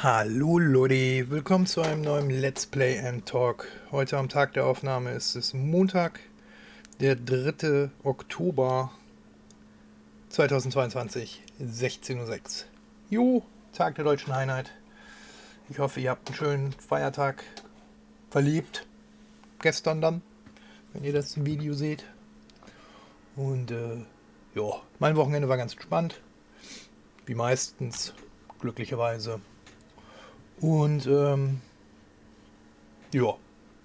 Hallo Lodi, willkommen zu einem neuen Let's Play and Talk. Heute am Tag der Aufnahme ist es Montag, der 3. Oktober 2022, 16:06 Uhr. Jo, Tag der Deutschen Einheit. Ich hoffe, ihr habt einen schönen Feiertag verlebt. Gestern dann, wenn ihr das Video seht. Und ja, mein Wochenende war ganz entspannt. Wie meistens, glücklicherweise. Und ja,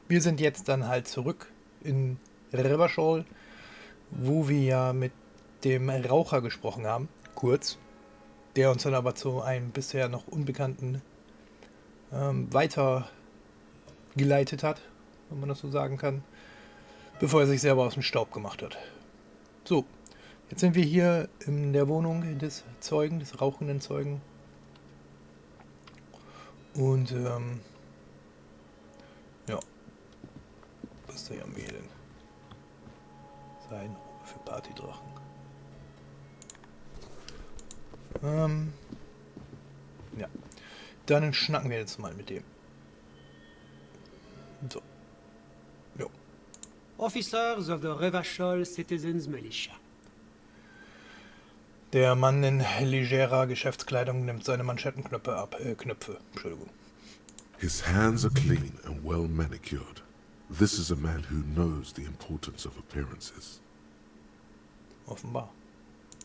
wir sind jetzt dann halt zurück in Revachol, wo wir ja mit dem Raucher gesprochen haben, kurz, der uns dann aber zu einem bisher noch Unbekannten weitergeleitet hat, wenn man das so sagen kann, bevor er sich selber aus dem Staub gemacht hat. So, jetzt sind wir hier in der Wohnung des Zeugen, des rauchenden Zeugen. Und ja, was haben wir hier denn? Sein für Partydrachen. Ja, dann schnacken wir jetzt mal mit dem. So. Jo. Officers of the Revachol Citizens Militia. Der Mann in legerer Geschäftskleidung nimmt seine Manschettenknöpfe ab. Entschuldigung. His hands are clean and well manicured. This is a man who knows the importance of appearances. Offenbar.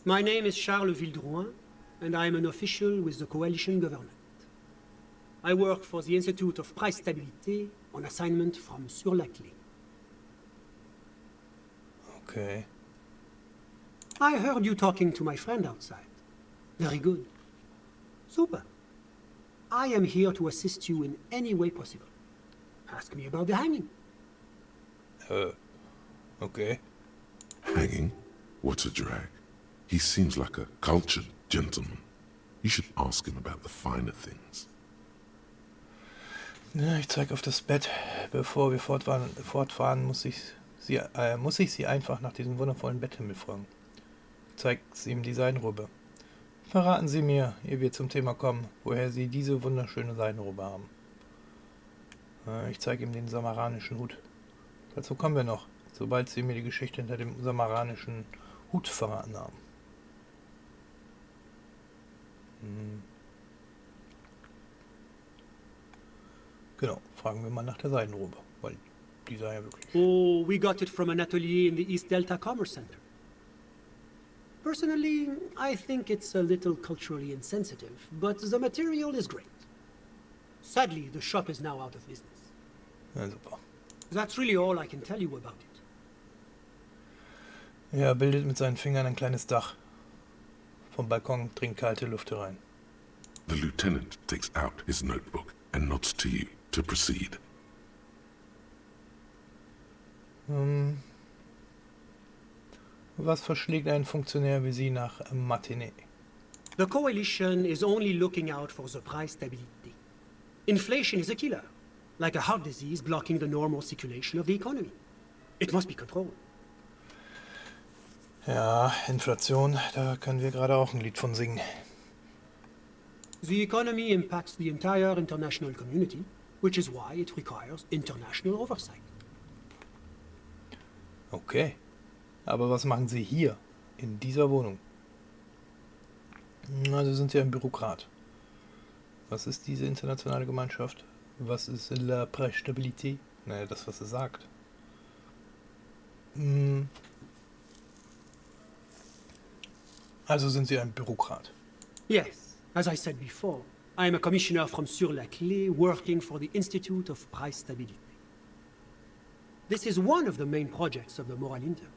My name is Charles Vildrouin, and I am an official with the coalition government. I work for the Institute of Price Stability on assignment from Sur-la-Clé. Okay. I heard you talking to my friend outside. Very good. Super. I am here to assist you in any way possible. Ask me about the hanging. Okay. Hanging? What a drag. He seems like a cultured gentleman. You should ask him about the finer things. Ja, ich zeige auf das Bett. Bevor wir fortfahren muss ich sie einfach nach diesem wundervollen Betthimmel fragen. Zeigt ihm die Seidenrobe. Verraten Sie mir, ehe wir zum Thema kommen, woher Sie diese wunderschöne Seidenrobe haben. Ich zeige ihm den samaranischen Hut. Dazu kommen wir noch, sobald Sie mir die Geschichte hinter dem samaranischen Hut verraten haben. Genau, fragen wir mal nach der Seidenrobe, weil die sei ja wirklich... Oh, we got it from an atelier in the East Delta Commerce Center. Personally, I think it's a little culturally insensitive, but the material is great. Sadly, the shop is now out of business. Ja, super. That's really all I can tell you about it. Er bildet mit seinen Fingern ein kleines Dach. Vom Balkon dringt kalte Luft herein. The lieutenant takes out his notebook and nods to you to proceed. Was verschlägt ein Funktionär wie Sie nach Matinee? The coalition is only looking out for the price stability. Inflation is a killer, like a heart disease blocking the normal circulation of the economy. It must be controlled. Ja, Inflation, da können wir gerade auch ein Lied von singen. The economy impacts the entire international community, which is why it requires international oversight. Okay. Aber was machen Sie hier, in dieser Wohnung? Also sind Sie ein Bürokrat. Was ist diese internationale Gemeinschaft? Was ist la Préstabilité? Naja, das, was es sagt. Also sind Sie ein Bürokrat. Yes, as I said before, I am a commissioner from Sur-la-Clé working for the Institute of Price Stability. This is one of the main projects of the Moral Inter.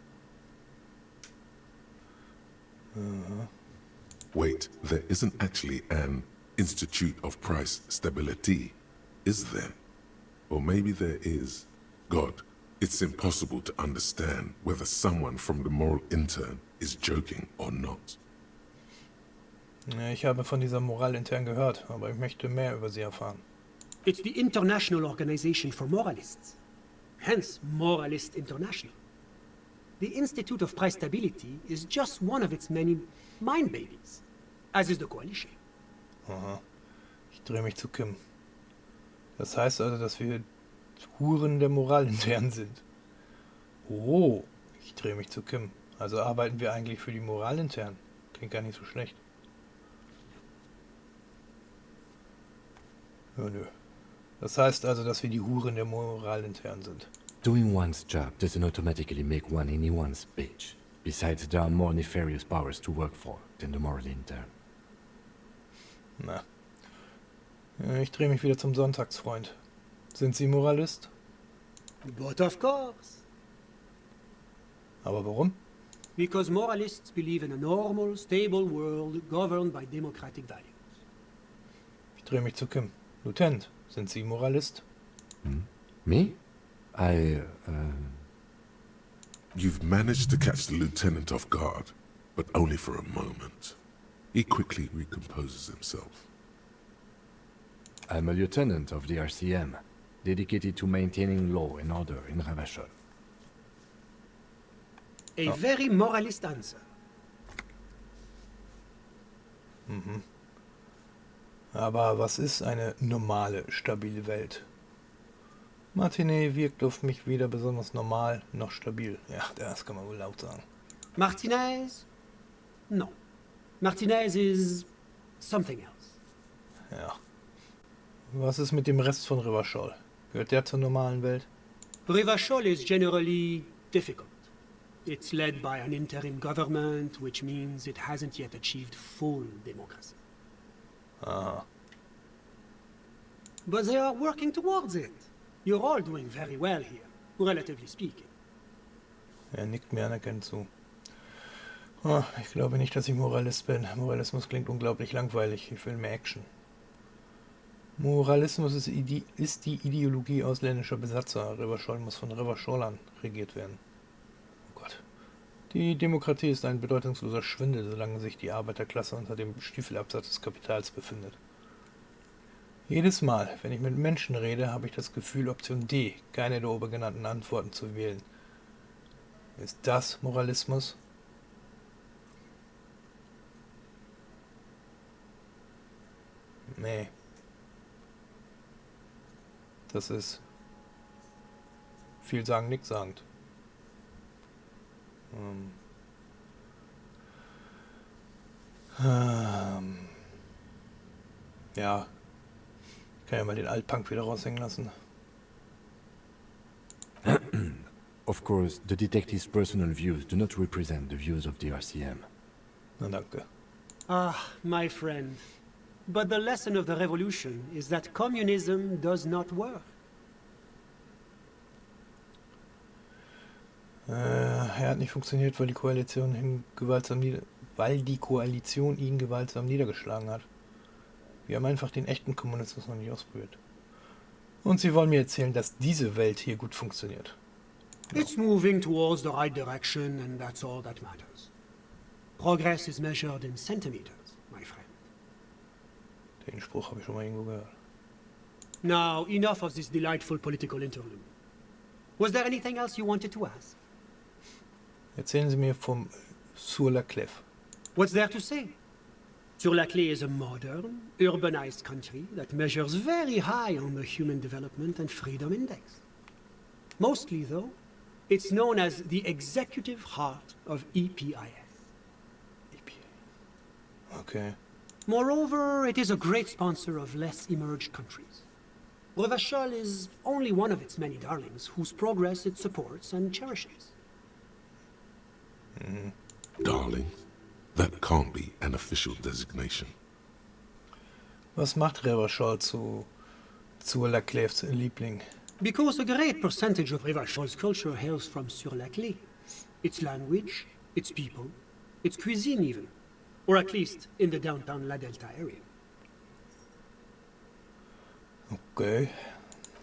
Wait, there isn't actually an Institute of Price Stability, is there? Or maybe there is. God, it's impossible to understand whether someone from the moral intern is joking or not. Ja, ich habe von dieser Moral intern gehört, aber ich möchte mehr über sie erfahren. It's the International Organization for Moralists. Hence, Moralist International. The Institute of Price Stability is just one of its many mind babies, as is the coalition. Aha. Ich drehe mich zu Kim. Das heißt also, dass wir Huren der Moral intern sind. Oh, ich drehe mich zu Kim. Also arbeiten wir eigentlich für die Moral intern. Klingt gar nicht so schlecht. Ja, nö. Das heißt also, dass wir die Huren der Moral intern sind. Doing one's job doesn't automatically make one anyone's bitch. Besides, there are more nefarious powers to work for than the moral intern. Na. Ich drehe mich wieder zum Sonntagsfreund. Sind Sie Moralist? But of course. Aber warum? Because moralists believe in a normal, stable world governed by democratic values. Ich drehe mich zu Kim. Lieutenant, sind Sie Moralist? Me? You've managed to catch the lieutenant off guard, but only for a moment. He quickly recomposes himself. I'm a lieutenant of the RCM, dedicated to maintaining law and order in Ravachol. A very moralist answer. Aber was ist eine normale, stabile Welt? Martinet wirkt auf mich weder besonders normal noch stabil. Ja, das kann man wohl laut sagen. Martinez? No. Martinez is something else. Ja. Was ist mit dem Rest von Ravachol? Gehört der zur normalen Welt? Ravachol is generally difficult. It's led by an interim government, which means it hasn't yet achieved full democracy. Aha. But they are working towards it. You're all doing very well here, relatively speaking. Er nickt mir anerkennend zu. Ich glaube nicht, dass ich Moralist bin. Moralismus klingt unglaublich langweilig. Ich will mehr Action. Moralismus ist die Ideologie ausländischer Besatzer. Ravachol muss von Ravacholern regiert werden. Oh Gott. Die Demokratie ist ein bedeutungsloser Schwindel, solange sich die Arbeiterklasse unter dem Stiefelabsatz des Kapitals befindet. Jedes Mal, wenn ich mit Menschen rede, habe ich das Gefühl, Option D, keine der oben genannten Antworten zu wählen. Ist das Moralismus? Nee. Das ist viel sagen, nix sagend. Ja. Ich kann ja mal den Altpunk wieder raushängen lassen. Of course, the detective's personal views do not represent the views of the RCM. Na danke. Ah, my friend. But the lesson of the revolution is that communism does not work. Er hat nicht funktioniert, weil die Koalition ihn gewaltsam niedergeschlagen hat. Wir haben einfach den echten Kommunismus noch nicht ausprobiert. Und Sie wollen mir erzählen, dass diese Welt hier gut funktioniert. It's moving towards the right direction, and that's all that matters. Progress is measured in centimeters, my friend. Den Spruch habe ich schon mal irgendwo gehört. Now, enough of this delightful political interlude. Was there anything else you wanted to ask? Erzählen Sie mir vom Sur la Clef. What's there to say? Sur-la-Clé is a modern, urbanized country that measures very high on the Human Development and Freedom Index. Mostly, though, it's known as the executive heart of EPIS. Okay. Moreover, it is a great sponsor of less emerged countries. Ravachol is only one of its many darlings whose progress it supports and cherishes. Darling, that can't be an official designation. Was macht Ravachol zu la Clefs Liebling? Because a great percentage of Ravachol's culture hails from Sur-la-Clé. Its language, its people, its cuisine even. Or at least in the downtown La Delta area. Okay.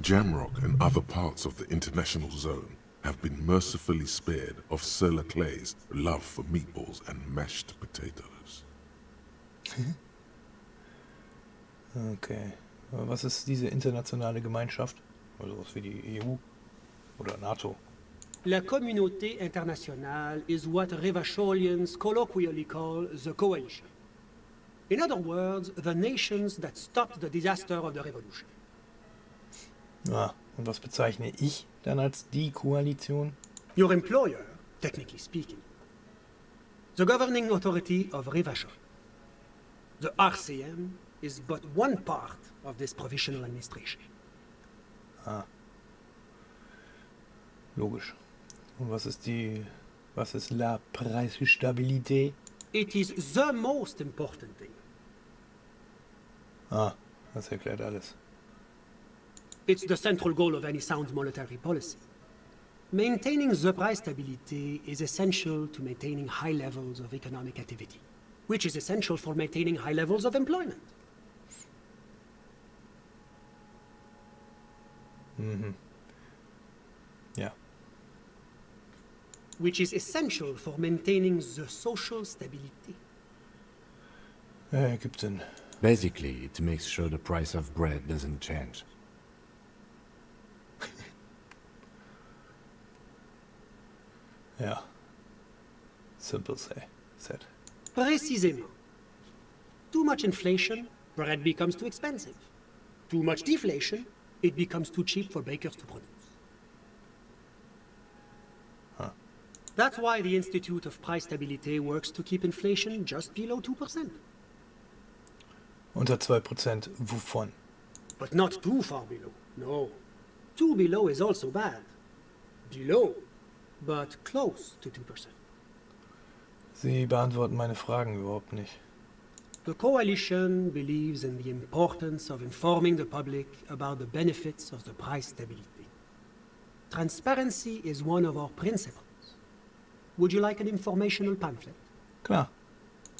Jamrock and other parts of the international zone have been mercifully spared of Sur-la-Clé's love for meatballs and mashed potatoes. Okay. Was ist diese internationale Gemeinschaft? Also was wie die EU oder NATO? La communauté internationale is what Ravacholians colloquially call the coalition. In other words, the nations that stopped the disaster of the revolution. Ja, und was bezeichne ich dann als die Koalition? Your employer, technically speaking. The governing authority of Rivachon. The RCM is but one part of this provisional administration. Logisch. Und was ist la Preisstabilité? It is the most important thing. Ah, das erklärt alles. It's the central goal of any sound monetary policy. Maintaining the price stability is essential to maintaining high levels of economic activity, which is essential for maintaining high levels of employment. Ja. Which is essential for maintaining the social stability. Gibt Sinn. Basically, it makes sure the price of bread doesn't change. Ja. Simple said. Précisément. Too much inflation, bread becomes too expensive. Too much deflation, it becomes too cheap for bakers to produce. That's why the Institute of Price Stability works to keep inflation just below 2%. Unter 2% wovon? But not too far below, no. Too below is also bad. Below, but close to 2%. Sie beantworten meine Fragen überhaupt nicht. The coalition believes in the importance of informing the public about the benefits of the price stability. Transparency is one of our principles. Would you like an informational pamphlet? Klar.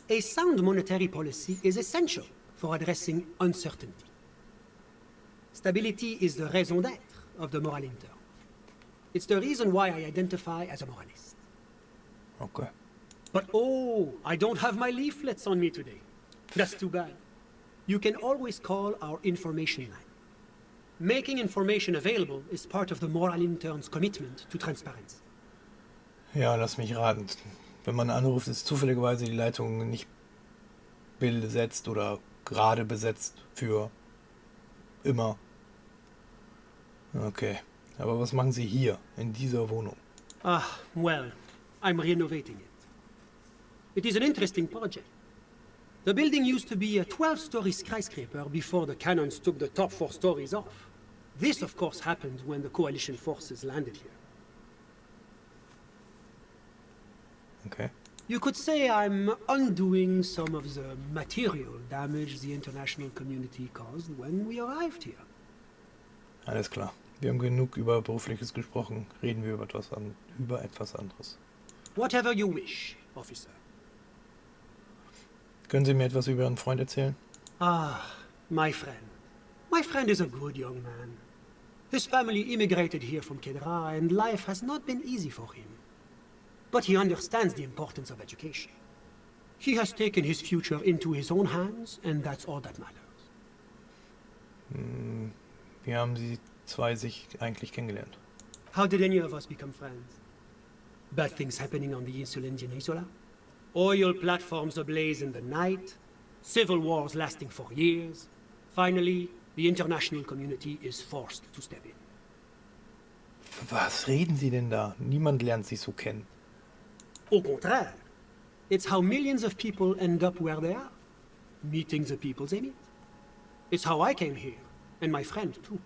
A sound monetary policy is essential for addressing uncertainty. Stability is the raison d'être of the moral interne. It's the reason why I identify as a moralist. Okay. But oh, I don't have my leaflets on me today. That's too bad. You can always call our information line. Making information available is part of the moral interne's commitment to transparency. Ja, lass mich raten. Wenn man anruft, ist zufälligerweise die Leitung nicht besetzt oder gerade besetzt für immer. Okay. Aber was machen Sie hier, in dieser Wohnung? Well, I'm renovating it. It is an interesting project. The building used to be a 12-story skyscraper before the cannons took the top 4 stories off. This, of course, happened when the coalition forces landed here. Okay. You could say I'm undoing some of the material damage the international community caused when we arrived here. Alles klar. Wir haben genug über Berufliches gesprochen. Reden wir über etwas anderes. Whatever you wish, officer. Können Sie mir etwas über Ihren Freund erzählen? My friend. My friend is a good young man. His family immigrated here from Kedra, and life has not been easy for him. But he understands the importance of education. He has taken his future into his own hands, and that's all that matters. Wie haben Sie zwei sich eigentlich kennengelernt? How did any of us become friends? Bad things happening on the Insulindian Isola? Oil platforms ablaze in the night? Civil wars lasting for years? Finally, the international community is forced to step in. Was reden Sie denn da? Niemand lernt sich so kennen. Au contraire, it's how millions of people end up where they are, meeting the people they meet. It's how I came here, and my friend too.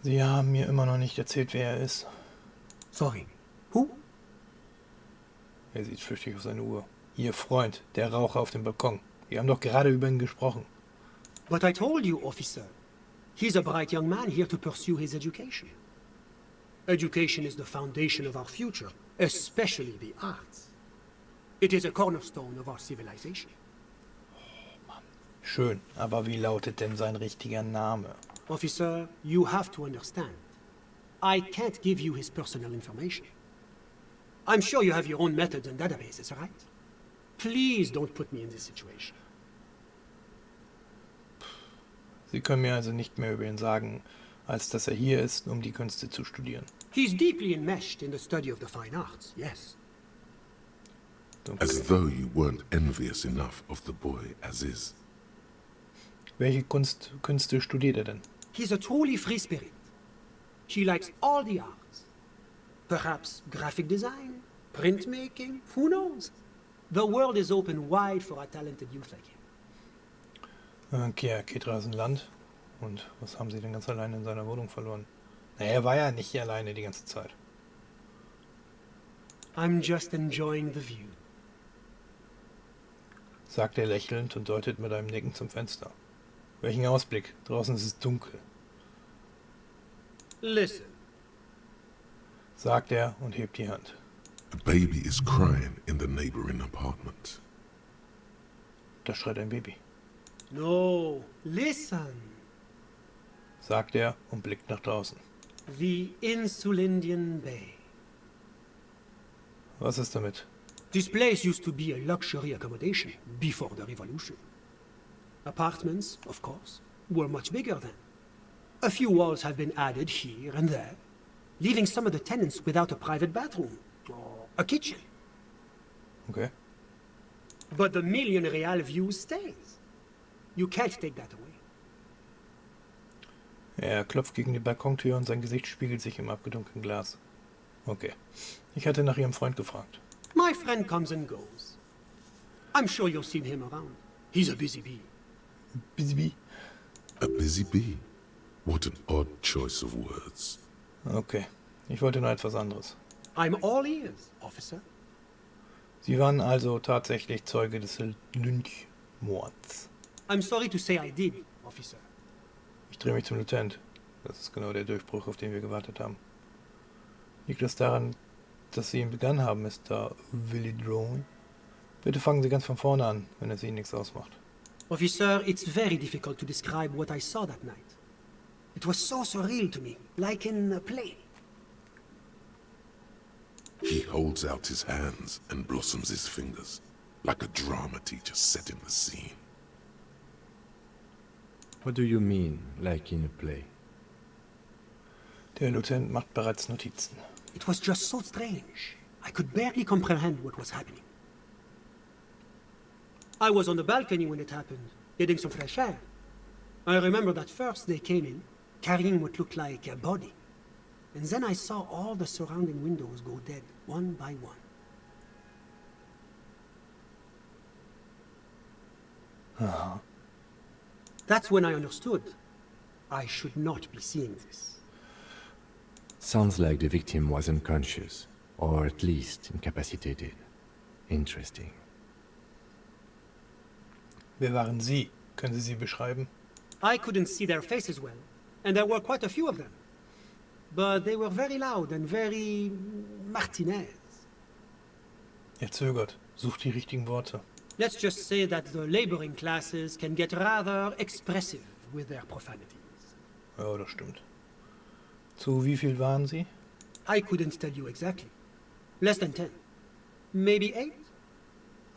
Sie haben mir immer noch nicht erzählt, wer er ist. Sorry, who? Er sieht flüchtig auf seine Uhr. Ihr Freund, der Raucher auf dem Balkon. Wir haben doch gerade über ihn gesprochen. But I told you, officer. He's a bright young man here to pursue his education. Education is the foundation of our future, especially the arts. It is a cornerstone of our civilization. Schön, aber wie lautet denn sein richtiger Name? Officer, you have to understand. I can't give you his personal information. I'm sure you have your own methods and databases, right? Please don't put me in this situation. Sie können mir also nicht mehr über ihn sagen, als dass er hier ist, um die Künste zu studieren. He's deeply enmeshed in the study of the fine arts, yes. Dunkel. As though you weren't envious enough of the boy as is. Welche Künste studiert er denn? He's a truly free spirit. She likes all the arts. Perhaps graphic design, printmaking, who knows? The world is open wide for a talented youth like him. Okay, er geht raus in Land. Und was haben sie denn ganz alleine in seiner Wohnung verloren? Naja, er war ja nicht hier alleine die ganze Zeit. I'm just enjoying the view. Sagt er lächelnd und deutet mit einem Nicken zum Fenster. Welchen Ausblick? Draußen ist es dunkel. Listen. Sagt er und hebt die Hand. A baby is crying in the neighboring apartment. Da schreit ein Baby. No, listen. Sagt er und blickt nach draußen. The Insulindian Bay. Was ist damit? This place used to be a luxury accommodation before the revolution. Apartments, of course, were much bigger then. A few walls have been added here and there, leaving some of the tenants without a private bathroom or a kitchen. Okay. But the million real view stays. You can't take that away. Er klopft gegen die Balkontür und sein Gesicht spiegelt sich im abgedunkelten Glas. Okay. Ich hatte nach ihrem Freund gefragt. My friend comes and goes. I'm sure you've seen him around. He's a busy bee. Busy bee? A busy bee? What an odd choice of words. Okay. Ich wollte nur etwas anderes. I'm all ears, officer. Sie waren also tatsächlich Zeuge des Lynchmords. I'm sorry to say I did, officer. Ich drehe mich zum Lieutenant. Das ist genau der Durchbruch, auf den wir gewartet haben. Liegt es daran, dass Sie ihn begangen haben, Mr. Willy Drone? Bitte fangen Sie ganz von vorne an, wenn es Ihnen nichts ausmacht. Officer, it's very difficult to describe what I saw that night. It was so surreal to me, like in a play. He holds out his hands and blossoms his fingers, like a drama teacher setting the scene. What do you mean, like in a play? Der Lieutenant macht bereits Notizen. It was just so strange. I could barely comprehend what was happening. I was on the balcony when it happened, getting some fresh air. I remember that first they came in, carrying what looked like a body. And then I saw all the surrounding windows go dead, one by one. That's when I understood. I should not be seeing this. Sounds like the victim was unconscious, or at least incapacitated. Interesting. Wer waren Sie? Können Sie sie beschreiben? I couldn't see their faces well, and there were quite a few of them. But they were very loud and very Martinez. Er zögert, sucht die richtigen Worte. Let's just say that the laboring classes can get rather expressive with their profanities. Ja, das stimmt. Zu wie viel waren Sie? I couldn't tell you exactly. Less than 10. Maybe 8?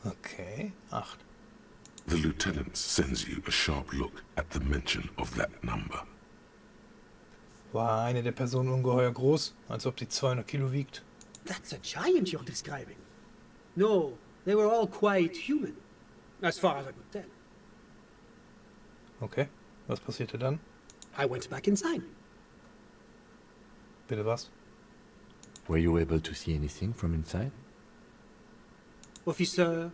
Okay, 8. The lieutenant sends you a sharp look at the mention of that number. War eine der Personen ungeheuer groß, als ob sie 200 Kilo wiegt? That's a giant you're describing. No, they were all quite human, as far as I could tell. Okay, was passierte dann? I went back inside. Bitte was? Were you able to see anything from inside? Officer,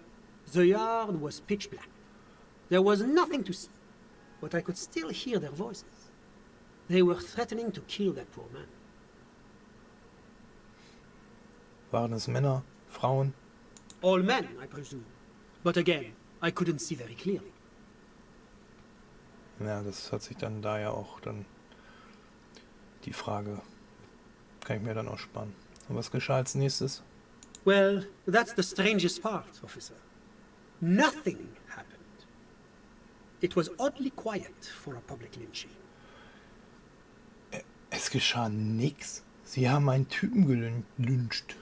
the yard was pitch black. There was nothing to see, but I could still hear their voices. They were threatening to kill that poor man. Waren es Männer, Frauen? All men, I presume. But again, I couldn't see very clearly. Ja, das hat sich dann da ja auch dann die Frage, kann ich mir dann aussparen. Und was geschah als nächstes? Well, that's the strangest part, officer. Nothing happened. It was oddly quiet for a public lynching. Es geschah nix. Sie haben einen Typen gelyncht.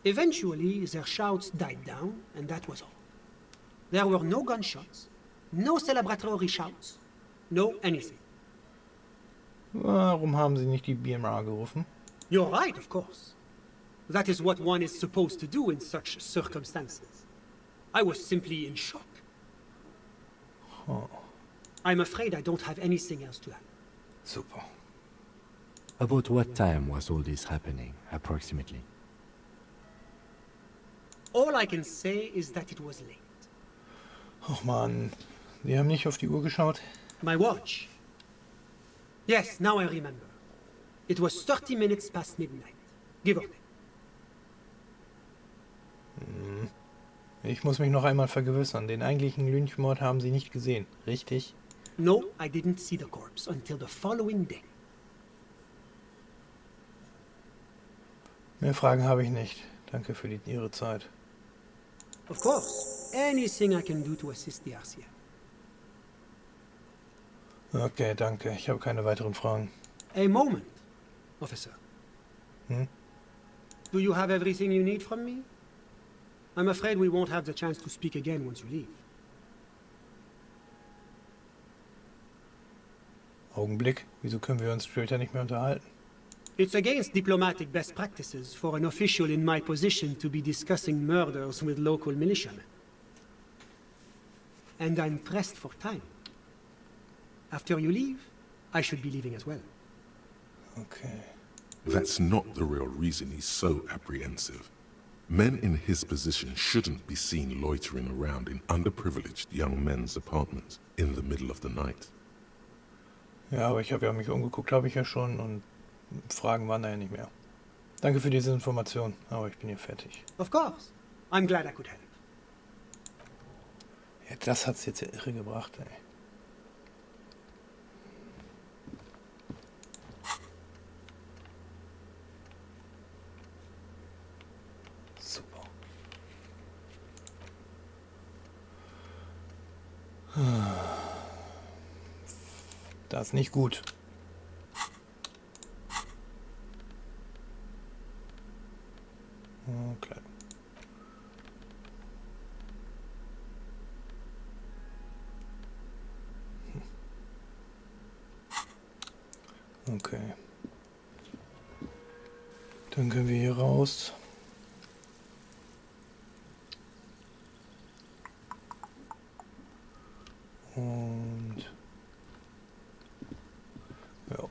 Eventually, their shouts died down, and that was all. There were no gunshots, no celebratory shouts, no anything. Warum haben Sie nicht die BMR gerufen? You're right, of course. That is what one is supposed to do in such circumstances. I was simply in shock. Oh, I'm afraid I don't have anything else to add. super. About what time was all this happening, approximately? All I can say is that it was late. Och Mann, Sie haben nicht auf die Uhr geschaut? My watch. Yes, now I remember. It was 30 minutes past midnight, give or take. Ich muss mich noch einmal vergewissern. Den eigentlichen Lynchmord haben Sie nicht gesehen, richtig? No, I didn't see the corpse until the following day. Mehr Fragen habe ich nicht. Danke für Ihre Zeit. Of course, anything I can do to assist the RCM. Okay, danke. Ich habe keine weiteren Fragen. A moment, officer. Hm? Do you have everything you need from me? I'm afraid we won't have the chance to speak again once you leave. Augenblick. Wieso können wir uns später nicht mehr unterhalten? It's against diplomatic best practices for an official in my position to be discussing murders with local militiamen. And I'm pressed for time. After you leave, I should be leaving as well. Okay. That's not the real reason he's so apprehensive. Men in his position shouldn't be seen loitering around in underprivileged young men's apartments in the middle of the night. Ja, aber ich habe ja mich umgeguckt, habe ich ja schon, und Fragen waren da ja nicht mehr. Danke für diese Information, aber ich bin hier fertig. Of course. I'm glad I could help. Ja, das hat's jetzt ja irre gebracht, ey. Super. Das ist nicht gut. Okay. Okay. Dann können wir hier raus. Und ja.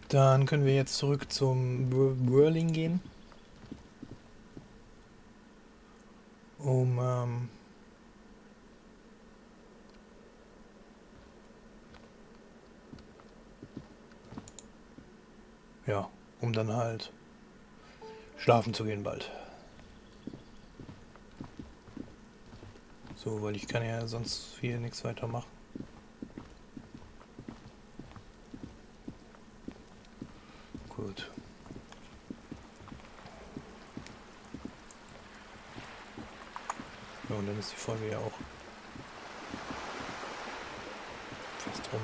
Dann können wir jetzt zurück zum Whirling gehen. Um dann halt schlafen zu gehen bald. So, weil ich kann ja sonst hier nichts weiter machen. Gut. Ja, und dann ist die Folge ja auch fast rum.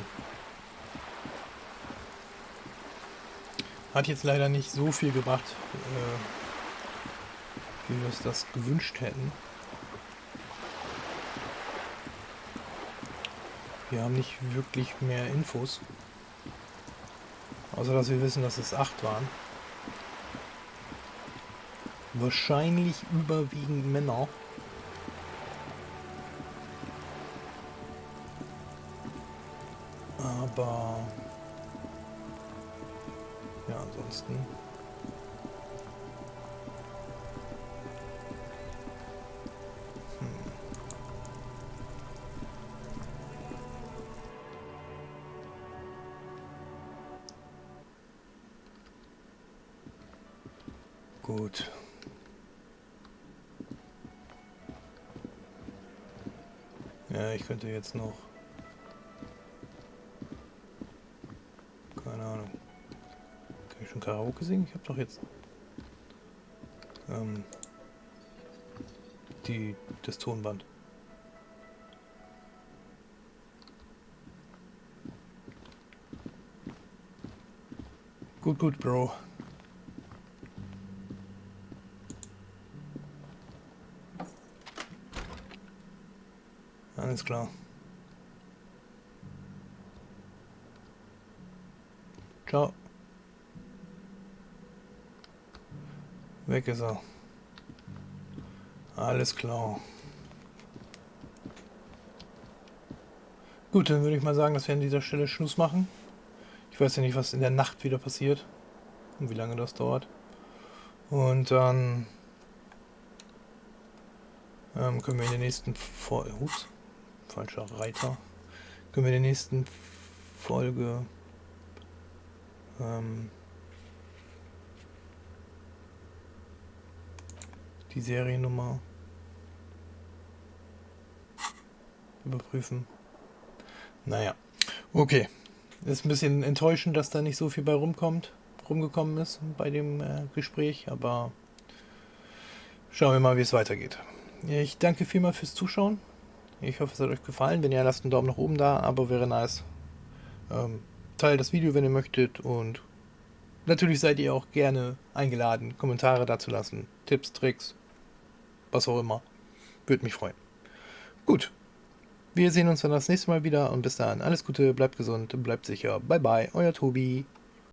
Hat jetzt leider nicht so viel gebracht, wie wir uns das gewünscht hätten. Wir haben nicht wirklich mehr Infos. Außer dass wir wissen, dass es 8 waren. Wahrscheinlich überwiegend Männer. Aber ja, ansonsten. Gut. Ja, ich könnte jetzt noch. Keine Ahnung. Kann ich schon Karaoke singen? Ich habe doch jetzt das Tonband. Gut, Bro. Alles klar. Ciao. Weg ist er. Alles klar. Gut, dann würde ich mal sagen, dass wir an dieser Stelle Schluss machen. Ich weiß ja nicht, was in der Nacht wieder passiert. Und wie lange das dauert. Und dann können wir in der nächsten Folge... falscher Reiter. Können wir in der nächsten Folge... die Seriennummer überprüfen. Naja, okay. Ist ein bisschen enttäuschend, dass da nicht so viel bei rumgekommen ist bei dem Gespräch, aber schauen wir mal, wie es weitergeht. Ich danke vielmals fürs Zuschauen. Ich hoffe, es hat euch gefallen. Wenn ja, lasst einen Daumen nach oben da, Abo wäre nice. Teilt das Video, wenn ihr möchtet, und natürlich seid ihr auch gerne eingeladen, Kommentare dazu lassen, Tipps, Tricks, was auch immer. Würde mich freuen. Gut, wir sehen uns dann das nächste Mal wieder und bis dahin alles Gute, bleibt gesund, bleibt sicher. Bye bye, euer Toby.